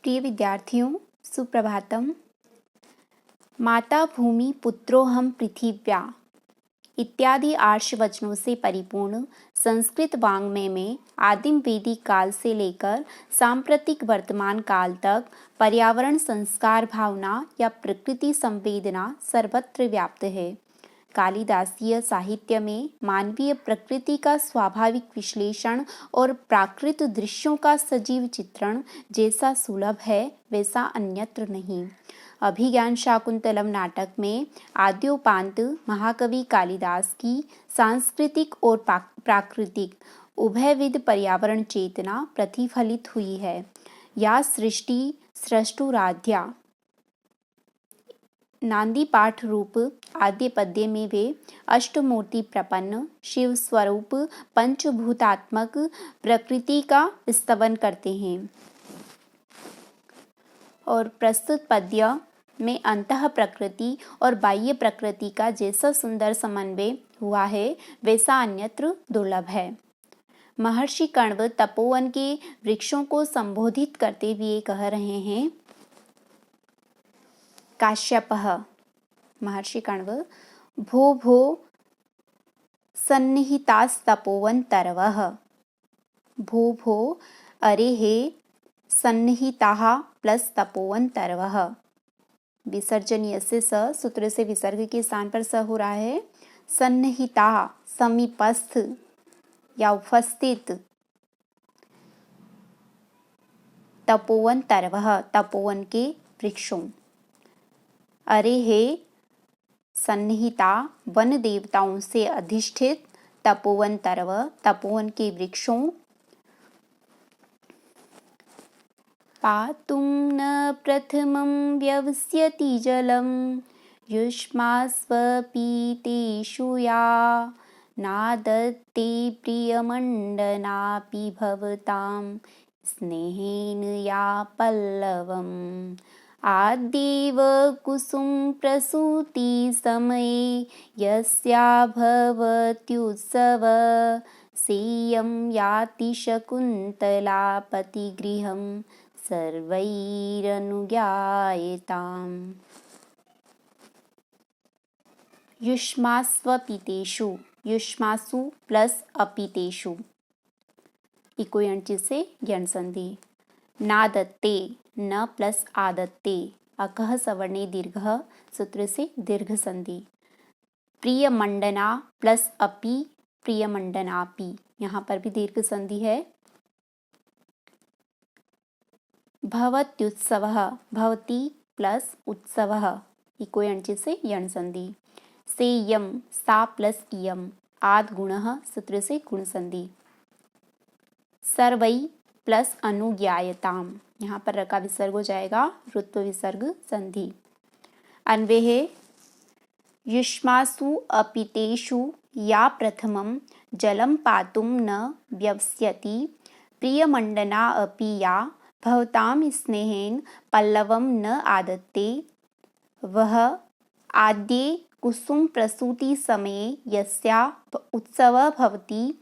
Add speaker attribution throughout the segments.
Speaker 1: प्रिय विद्यार्थियों, सुप्रभातम। माता भूमि पुत्रोहम पृथिव्या इत्यादि आर्ष वचनों से परिपूर्ण संस्कृत वाङ्मय में आदिम वैदिक काल से लेकर सांप्रतिक वर्तमान काल तक पर्यावरण संस्कार भावना या प्रकृति संवेदना सर्वत्र व्याप्त है। कालिदासीय साहित्य में मानवीय प्रकृति का स्वाभाविक विश्लेषण और प्राकृत दृश्यों का सजीव चित्रण जैसा सुलभ है वैसा अन्यत्र नहीं। अभिज्ञान शाकुंतलम नाटक में आद्योपांत महाकवि कालिदास की सांस्कृतिक और प्राकृतिक उभयविध पर्यावरण चेतना प्रतिफलित हुई है। या सृष्टि सृष्टुराध्या नांदी पाठ रूप आद्य पद्य में वे अष्टमूर्ति प्रपन्न शिव स्वरूप पंचभूतात्मक प्रकृति का स्तवन करते हैं और प्रस्तुत पद्य में अंतः प्रकृति और बाह्य प्रकृति का जैसा सुंदर समन्वय हुआ है वैसा अन्यत्र दुर्लभ है। महर्षि कण्व तपोवन के वृक्षों को संबोधित करते हुए कह रहे हैं, काश्यपः महर्षि कण्व भो भो सन्निहितास्तपोवन तरवः। भो भो अरे हे सन्निहिताः प्लस तपोवन तरवः। विसर्जनीय से स सूत्र से विसर्ग के स्थान पर स हो रहा है। सन्निहिता समीपस्थ या उपस्थित। तपोवन तरवः तपोवन के वृक्षों। अरे हे सन्निहिता वन देवताओं से अधिष्ठित तपोवन तरव तपोवन के वृक्षों। पातुं न प्रथमं व्यवस्यति जलं युष्मास्वपीतेषु या नादत्ते प्रियमण्डनापि भवतां स्नेहेन या पल्लवम्। आद्येव कुसुम प्रसूति समये यस्या भवत्युत्सव सेयं याति शकुन्तला पतिगृहं सर्वैरनुज्ञायताम्। युष्मास्वपीतेषु युष्मासु प्लस अपीतेषु इकोयणचि से यण संधि। नादत्ते न प्लस आदत्ते अकः सवर्णे दीर्घ सूत्र से दीर्घ संधि। प्रियमंडना प्लस अपि प्रियमंडनापि यहाँ पर भी दीर्घ संधि है। भवत्युत्सवः भवति प्लस उत्सवः इकोयणचि से यण संधि। सेयं सा प्लस इयं आद गुणः सूत्र से गुण संधि। सर्वै प्लस अनुज्ञायताम यहाँ पर रका विसर्ग हो जाएगा रुत्व विसर्ग संधि। अन्वय है युष्मासु अपीतेषु या प्रथमं जलं पातुं न व्यवस्यति प्रियमण्डना अपि या भवतां स्नेहेन पल्लवं न आदत्ते वह आद्ये कुसुम प्रसूति समये यस्या उत्सवः भवति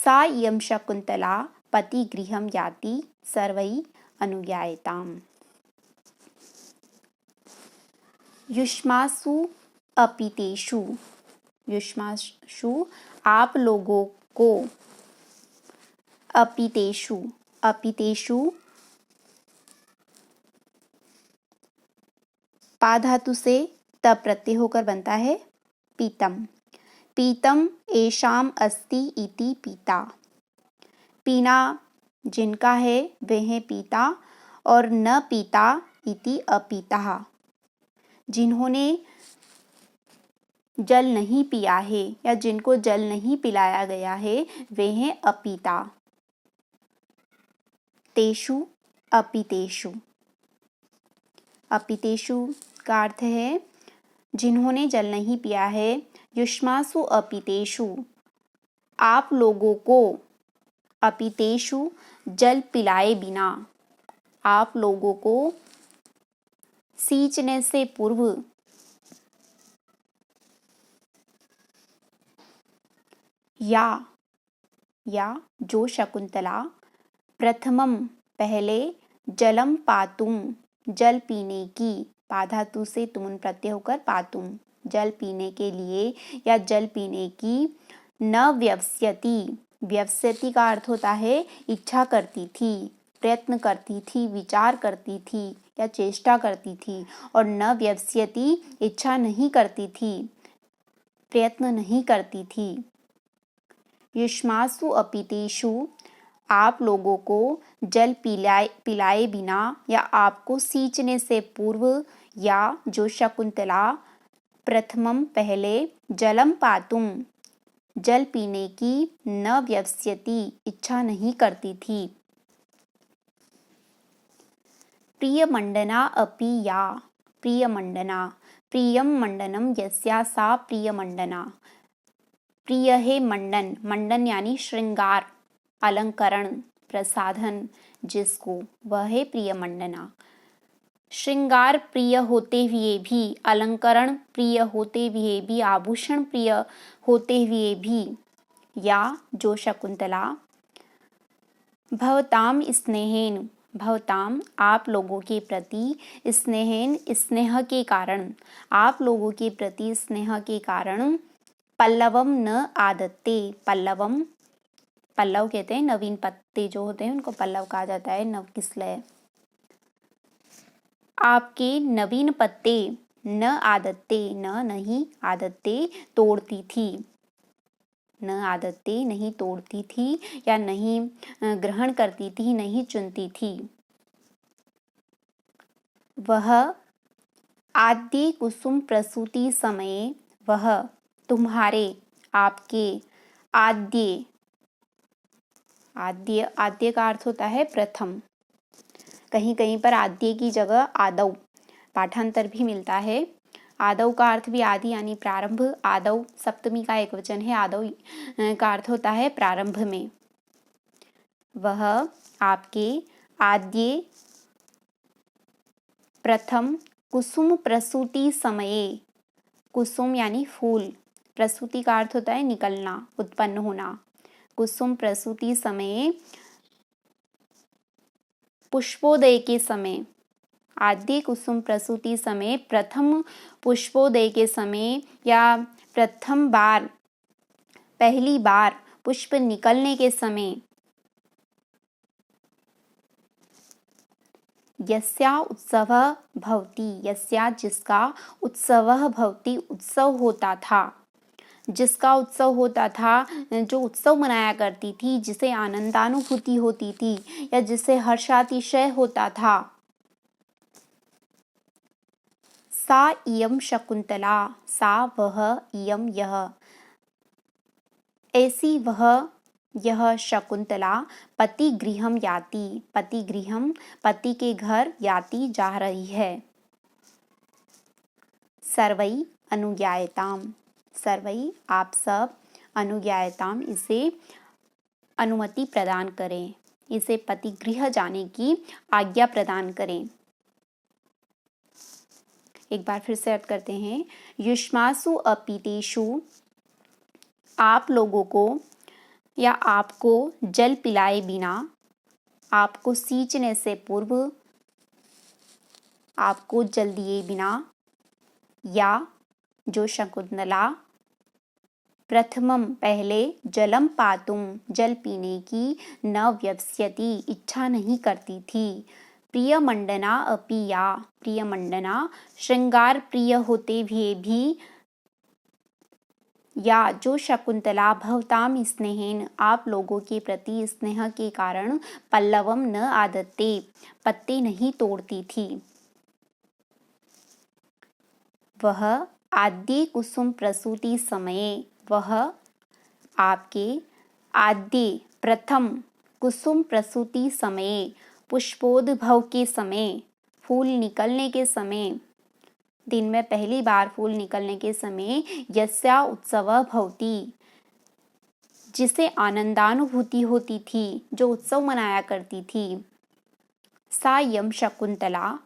Speaker 1: सा इयं शकुन्तला पतिगृहं याति सर्वै अनुज्ञायताम्। युष्मासु अपीतेषु युष्मासु आप लोगों को। अपीतेषु अपीतेषु पा धातु से त प्रत्यय होकर बनता है पीतम। पीतम एषाम अस्ति इति पीता। पीना जिनका है वे हैं पीता और न पीता इति अपीता। जिन्होंने जल नहीं पिया है या जिनको जल नहीं पिलाया गया है वे हैं अपीता। तेषु अपीतेषु अपीतेषु का अर्थ है जिन्होंने जल नहीं पिया है। युष्मासु अपीतेषु आप लोगों को। अपीतेषु जल पिलाए बिना आप लोगों को सींचने से पूर्व। या जो शकुंतला प्रथमम पहले जलम पातुम, जल पीने की, पा धातु से तुमुन प्रत्यय होकर पातुम, जल पीने के लिए या जल पीने की। न व्यवस्यति, व्यवस्यति का अर्थ होता है इच्छा करती थी, प्रयत्न करती थी, विचार करती थी या चेष्टा करती थी। और न व्यवस्यति इच्छा नहीं करती थी, प्रयत्न नहीं करती थी। युष्मासु अपितेषु, आप लोगों को जल पिलाए बिना या आपको सींचने से पूर्व, या जो शकुंतला प्रथमम पहले, जलम पातुम, जल पीने की, न व्यवस्यति इच्छा नहीं करती थी। प्रियमंडना अपि या, प्रियमंडना, प्रियम मंडनम यस्या सा प्रियमंडना। प्रिय है मंडन, मंडन यानी श्रृंगार, अलंकरण, प्रसाधन जिसको, वह है प्रिय मंडना। श्रृंगार प्रिय होते हुए भी, अलंकरण प्रिय होते हुए भी, आभूषण प्रिय होते हुए भी, या जो शकुंतला भवताम स्नेहेन, भवताम आप लोगों के प्रति, स्नेहेन स्नेह के कारण, आप लोगों के प्रति स्नेह के कारण, पल्लवम न आदत्ते, पल्लवम, पल्लव कहते हैं नवीन पत्ते जो होते हैं उनको पल्लव कहा जाता है, नवकिसलय। आपके नवीन पत्ते, न आदत्ते, न नहीं, आदत्ते तोड़ती थी, न आदत्ते नहीं तोड़ती थी या नहीं ग्रहण करती थी, नहीं चुनती थी। वह आद्य कुसुम प्रसूति समय, वह तुम्हारे, आपके, आद्य, आद्य, आद्य का अर्थ होता है प्रथम, कहीं कहीं पर आद्य की जगह आदौ, पाठांतर भी मिलता है। आदौ का अर्थ भी आदि यानी प्रारंभ, आदौ सप्तमी का एक वचन है, आदौ का अर्थ होता है प्रारंभ में। वह आपके आद्य प्रथम कुसुम प्रसूति समये, कुसुम यानी फूल, प्रसूति का अर्थ होता है निकलना, उत्पन्न होना। कुसुम प्रसूति समय, पुष्पोदय के समय, आद्य कुसुम प्रसूति समय, प्रथम पुष्पोदय के समय या प्रथम बार, पहली बार पुष्प निकलने के समय, यस्या उत्सवः भवति, यस्या जिसका, उत्सवः भवति उत्सव होता था, जिसका उत्सव होता था, जो उत्सव मनाया करती थी, जिसे आनंदानुभूति होती थी या जिसे हर्षातिशय होता था। सा इयं शकुंतला, सा वह, इयं यह, ऐसी वह, यह शकुंतला, पति गृहम याति, पति गृहम पति के घर, याति जा रही है। सर्वै अनुज्ञायताम, सर्वै आप सब, अनुज्ञायताम इसे अनुमति प्रदान करें, इसे पति गृह जाने की आज्ञा प्रदान करें। एक बार फिर से अर्थ करते हैं। युष्मासु अपीतेषु, आप लोगों को या आपको जल पिलाए बिना, आपको सींचने से पूर्व, आपको जल दिए बिना, या जो शकुंतला प्रथमम पहले, जलम पातुम जल पीने की, न व्यवस्यति इच्छा नहीं करती थी, प्रियमंडना अपि या, प्रियमंडना श्रृंगार प्रिय होते हुए भी, या जो शकुंतला भवताम स्नेहेन आप लोगों के प्रति स्नेह के कारण, पल्लवम न आदत्ते पत्ते नहीं तोड़ती थी। वह आद्य कुसुम प्रसूति समये, वह आपके आद्य प्रथम कुसुम प्रसूति समय, पुष्पोद्भव के समय, फूल निकलने के समय, दिन में पहली बार फूल निकलने के समय, यस्या उत्सव भवति जिसे आनंदानुभूति होती थी, जो उत्सव मनाया करती थी, सा यम शकुंतला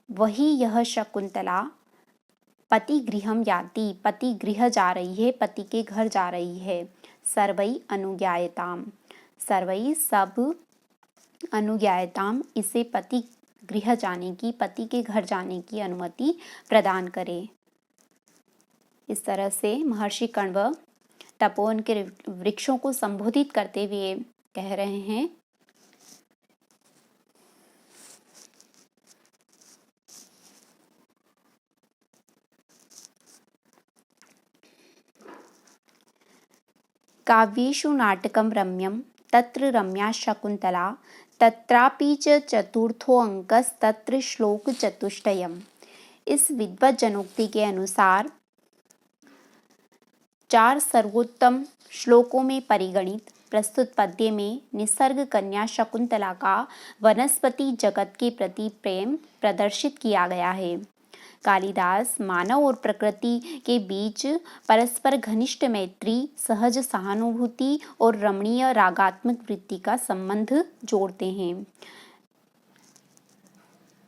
Speaker 1: वही यह शकुंतला, पति गृहम याति पति गृह जा रही है, पति के घर जा रही है। सर्वै अनुज्ञायताम, सर्वै सब अनुज्ञायताम, इसे पति गृह जाने की, पति के घर जाने की अनुमति प्रदान करे। इस तरह से महर्षि कण्व तपोवन के वृक्षों को संबोधित करते हुए कह रहे हैं, काव्येषु नाटकं रम्यं तत्र रम्या शकुन्तला, तत्रापि च चतुर्थोऽङ्कस्तत्र श्लोकचतुष्टयम्। इस विद्वत जनोक्ति के अनुसार 4 सर्वोत्तम श्लोकों में परिगणित प्रस्तुत पद्य में निसर्ग कन्या शकुंतला का वनस्पति जगत के प्रति प्रेम प्रदर्शित किया गया है। कालिदास मानव और प्रकृति के बीच परस्पर घनिष्ठ मैत्री, सहज सहानुभूति और रमणीय रागात्मक वृत्ति का संबंध जोड़ते हैं।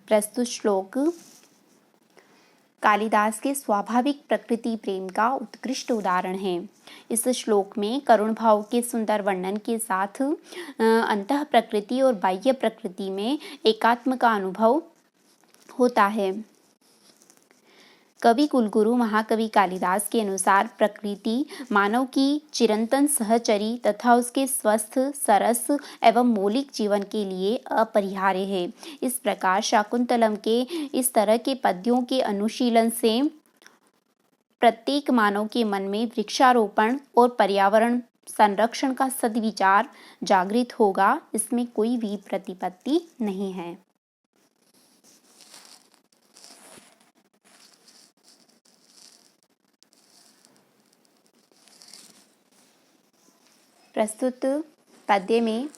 Speaker 1: प्रस्तुत श्लोक कालिदास के स्वाभाविक प्रकृति प्रेम का उत्कृष्ट उदाहरण है। इस श्लोक में करुण भाव के सुंदर वर्णन के साथ अंतः प्रकृति और बाह्य प्रकृति में एकात्म का अनुभव होता है। कवि कुलगुरु महाकवि कालिदास के अनुसार प्रकृति मानव की चिरंतन सहचरी तथा उसके स्वस्थ, सरस एवं मौलिक जीवन के लिए अपरिहार्य है। इस प्रकार शाकुंतलम के इस तरह के पद्यों के अनुशीलन से प्रत्येक मानव के मन में वृक्षारोपण और पर्यावरण संरक्षण का सद्विचार जागृत होगा। इसमें कोई भी प्रतिपत्ति नहीं है। प्रस्तुत पद्य में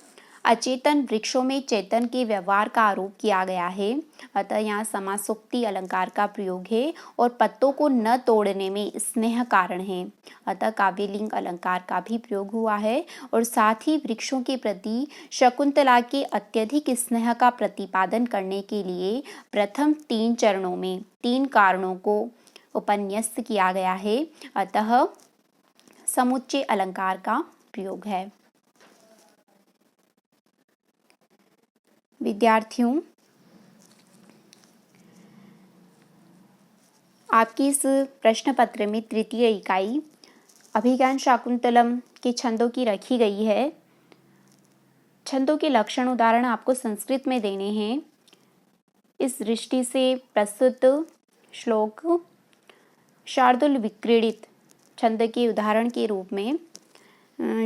Speaker 1: अचेतन वृक्षों में चेतन के व्यवहार का आरोप किया गया है। अतः यहाँ समासोक्ति अलंकार का प्रयोग है और पत्तों को न तोड़ने में स्नेह कारण है। अतः काव्यलिंग अलंकार का भी प्रयोग हुआ है और साथ ही वृक्षों के प्रति शकुंतला के अत्यधिक स्नेह का प्रतिपादन करने के लिए प्रथम 3 चरणों में 3 कारणों को उपन्यस्त किया गया है। अतः समुच्चय अलंकार का प्रयोग है। विद्यार्थियों, आपकी इस प्रश्न पत्र में तृतीय इकाई अभिज्ञान शाकुंतलम के छंदों की रखी गई है। छंदों के लक्षण उदाहरण आपको संस्कृत में देने हैं। इस दृष्टि से प्रस्तुत श्लोक शार्दुल विक्रीडित छंद के उदाहरण के रूप में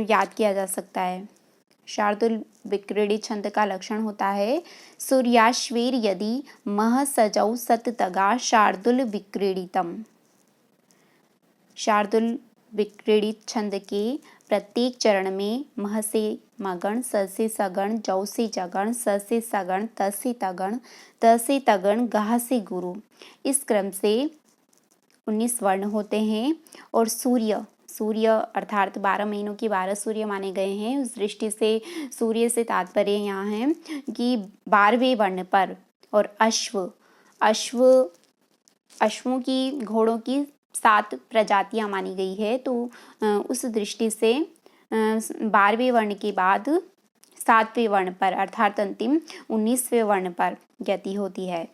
Speaker 1: याद किया जा सकता है। शार्दुल विक्रीडित छंद का लक्षण होता है सूर्याश्वेर यदि मह सजौ सततगा शार्दुल विक्रीडितम। शार्दुल विक्रीडित छंद के प्रत्येक चरण में मह से मगण, स से सगण, जौ से जगण, स से सगण, त से तगण, त से तगण, गह से गुरु, इस क्रम से 19 वर्ण होते हैं। और सूर्य अर्थात 12 महीनों की 12 सूर्य माने गए हैं। उस दृष्टि से सूर्य से तात्पर्य यहाँ है कि 12वें वर्ण पर। और अश्वों की, घोड़ों की 7 प्रजातियां मानी गई है। तो उस दृष्टि से 12वें वर्ण के बाद 7वें वर्ण पर अर्थात अंतिम 19वें वर्ण पर गति होती है।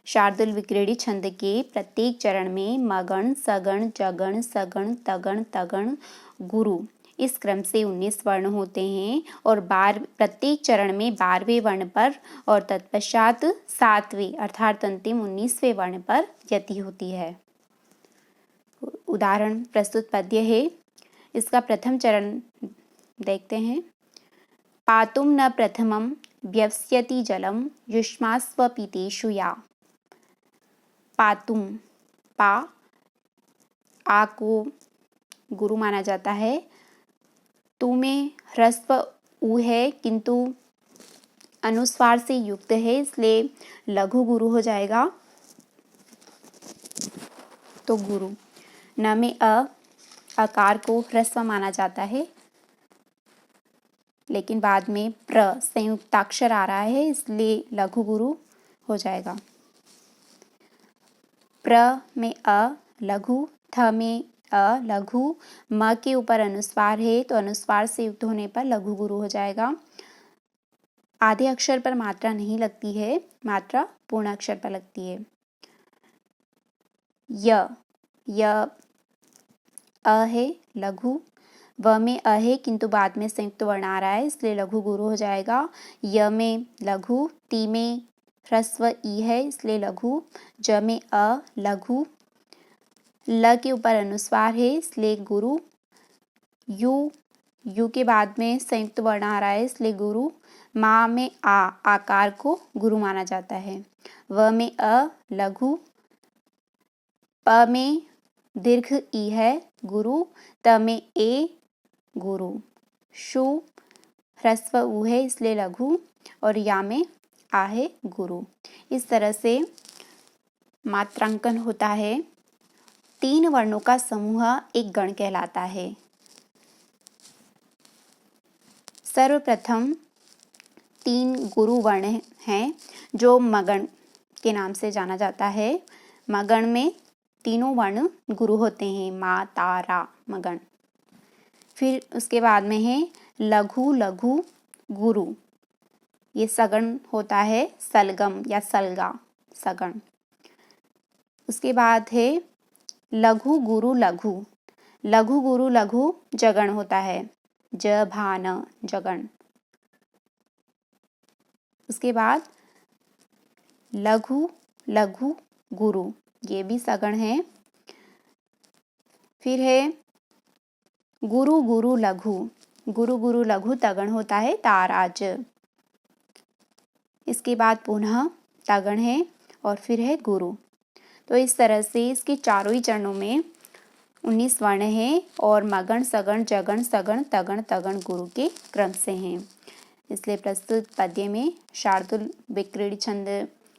Speaker 1: शार्दुल विक्रीडित छंद के प्रत्येक चरण में मगण, सगण, जगण, सगण, तगण, तगण, गुरु, इस क्रम से 19 वर्ण होते हैं। और प्रत्येक चरण में 12वें वर्ण पर और तत्पश्चात 7वें अर्थात अंतिम 19वें वर्ण पर यति होती है। उदाहरण प्रस्तुत पद्य है। इसका प्रथम चरण देखते हैं। पातुम न प्रथमम व्यवस्यति जलम युष्मास्वपितेषु या। पातुम, आ को गुरु माना जाता है। तू में ह्रस्व उ है किंतु अनुस्वार से युक्त है, इसलिए लघु गुरु हो जाएगा। तो गुरु। न में अकार को ह्रस्व माना जाता है, लेकिन बाद में प्र संयुक्ताक्षर आ रहा है, इसलिए लघु गुरु हो जाएगा। प्र में अ लघु, थ में अ लघु, म के ऊपर अनुस्वार है तो अनुस्वार से युक्त होने पर लघु गुरु हो जाएगा। आधे अक्षर पर मात्रा नहीं लगती है, मात्रा पूर्ण अक्षर पर लगती है। य अ है लघु, व में अ है किंतु बाद में संयुक्त वर्ण आ रहा है इसलिए लघु गुरु हो जाएगा। य में लघु, ती में ह्रस्व ई है इसलिए लघु, ज में अ लघु, ल के ऊपर अनुस्वार है इसलिए गुरु, यू के बाद में संयुक्त वर्ण आ रहा है इसलिए गुरु, मा में आकार को गुरु माना जाता है। व में अ लघु, प में दीर्घ ई है गुरु, त में ए गुरु, शु ह्रस्व उ है इसलिए लघु, और या में आ है गुरु। इस तरह से मात्रांकन होता है। 3 वर्णों का समूह एक गण कहलाता है। सर्वप्रथम 3 गुरु वर्ण हैं जो मगण के नाम से जाना जाता है। मगण में तीनों वर्ण गुरु होते हैं, मा ता रा मगण। फिर उसके बाद में है लघु लघु गुरु, ये सगण होता है, सलगम या सलगा सगण। उसके बाद है लघु गुरु लघु, लघु गुरु लघु जगण होता है, ज भा न जगण। उसके बाद लघु लघु गुरु, ये भी सगण है। फिर है गुरु गुरु लघु, गुरु गुरु लघु तगण होता है, ताराज। इसके बाद पुनः तगण है और फिर है गुरु। तो इस तरह से इसके चारों ही चरणों में 19 वर्ण हैं और मगण सगण जगण सगण तगण तगण गुरु के क्रम से हैं। इसलिए प्रस्तुत पद्य में शार्दूल विक्रीड़ी छंद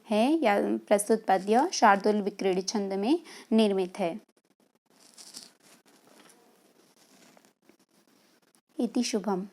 Speaker 1: है या प्रस्तुत पद्य शार्दूल विक्रीड़ी छंद में निर्मित है। इति शुभम।